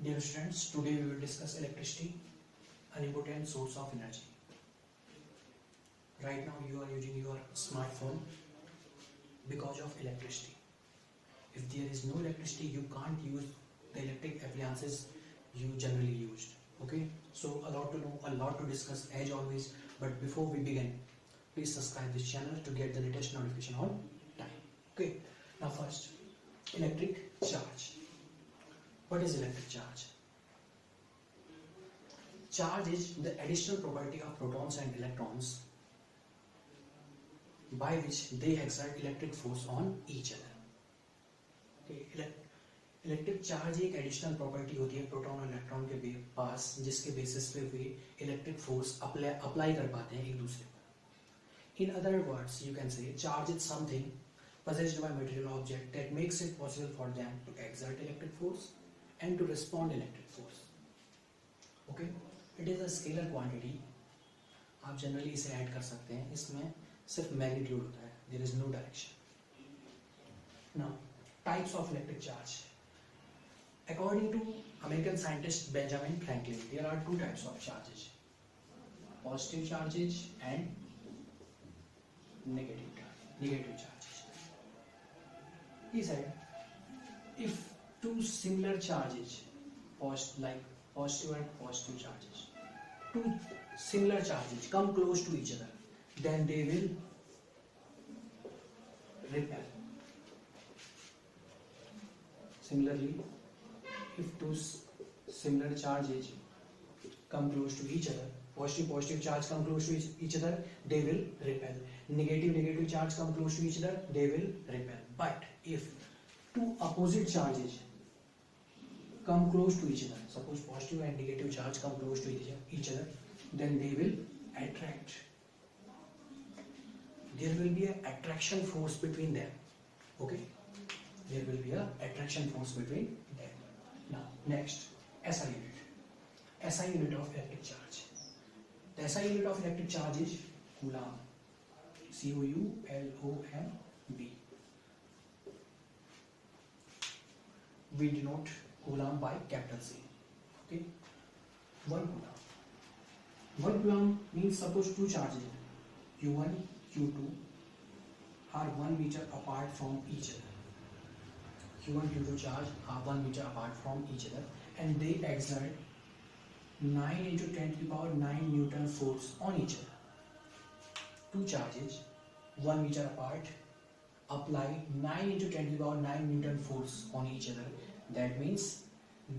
Dear students, today we will discuss electricity, an important source of energy. Right now you are using your smartphone because of electricity. If there is no electricity, you can't use the electric appliances you generally used. Okay, so a lot to know, a lot to discuss as always. But before we begin, please subscribe this channel to get the latest notification on time. Okay, now first, electric charge. What is electric charge? Charge is the additional property of protons and electrons by which they exert electric force on each other. Okay, electric charge एक additional property होती है proton और electron के पास, जिसके basis पे वे electric force apply कर पाते हैं एक दूसरे पर. In other words you can say charge is something possessed by material object that makes it possible for them to exert electric force and to respond electric force. Okay, it is a scalar quantity. आप generally इसे add कर सकते हैं. इसमें सिर्फ magnitude होता है, there is no direction. Now, types of electric charge. According to American scientist Benjamin Franklin, there are two types of charges: positive charges and negative charges. He said, if two similar charges, like positive and positive charges, two similar charges come close to each other, then they will repel. Similarly, if two similar charges come close to each other, positive charge come close to each other, they will repel. Negative charge come close to each other, they will repel. But if two opposite charges come close to each other, suppose positive and negative charge come close to each other, then they will attract. There will be an attraction force between them. Okay, there will be an attraction force between them. Now next, SI unit. SI unit of electric charge. The SI unit of electric charge is Coulomb. Coulomb. We denote Coulomb by capital C. Okay, 1 Coulomb. 1 Coulomb means suppose two charges Q1, Q2 are 1 meter apart from each other. Q1, Q2 charge are 1 meter apart from each other, and they exert 9 into 10 to the power 9 Newton force on each other. Two charges 1 meter apart apply 9 into 10 to the power 9 Newton force on each other. That means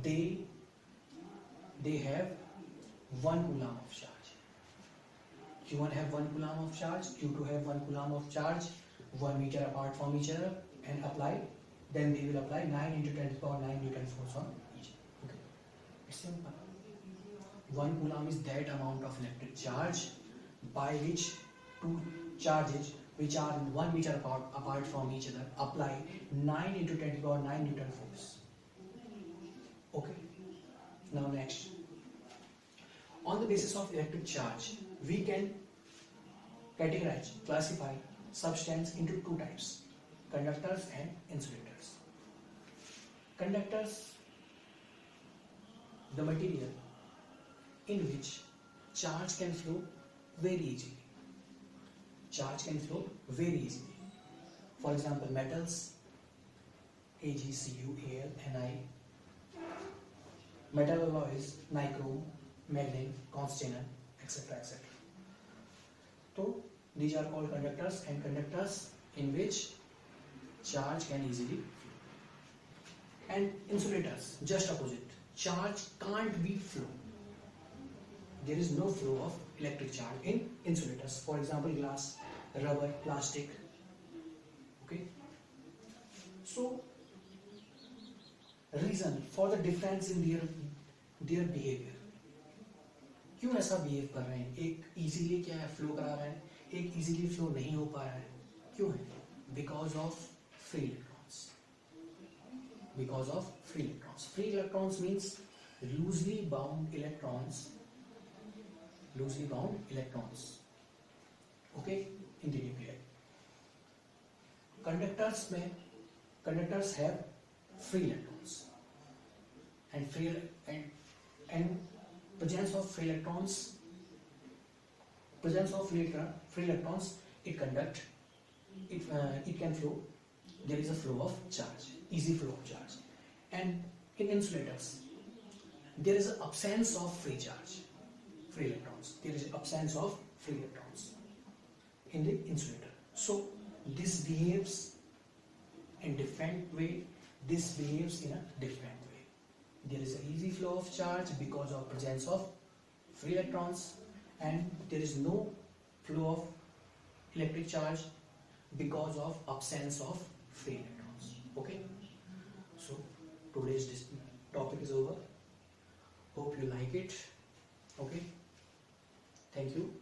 they have 1 Coulomb of charge. Q1 have 1 Coulomb of charge, Q2 have 1 Coulomb of charge, 1 meter apart from each other, and then they will apply 9 into 10 to the power 9 Newton force on each other. Okay, it's simple. 1 Coulomb is that amount of electric charge by which two charges which are 1 meter apart from each other apply 9 into 10 to the power 9 Newton force. Okay, now next, on the basis of electric charge, we can classify substance into two types: conductors and insulators. Conductors, the material in which charge can flow very easily. For example, metals, AgCuAl, Ni, metal alloys, nichrome, magnet, constantan, etc. So these are called conductors, and conductors in which charge can easily flow. And insulators, just opposite. Charge can't be flow. There is no flow of electric charge in insulators. For example, glass, rubber, plastic. Okay. So reason for the difference in their behavior. क्यों ऐसा behave कर रहे हैं? एक easily क्या है flow करा रहा है, एक इजीली फ्लो नहीं हो पा रहा है. क्यों है? Because of free electrons. Free electrons means loosely bound electrons. Okay, in the nuclei. Conductors have free electrons, and and presence of free electrons, free electrons, it conduct, it can flow. There is a flow of charge, easy flow of charge. And in insulators, there is an absence of free charge, free electrons. There is absence of free electrons in the insulator. So this behaves in different way. This behaves in a different way. There is an easy flow of charge because of presence of free electrons, and there is no flow of electric charge because of absence of free electrons. Okay, so today's topic is over. Hope you like it. Okay, thank you.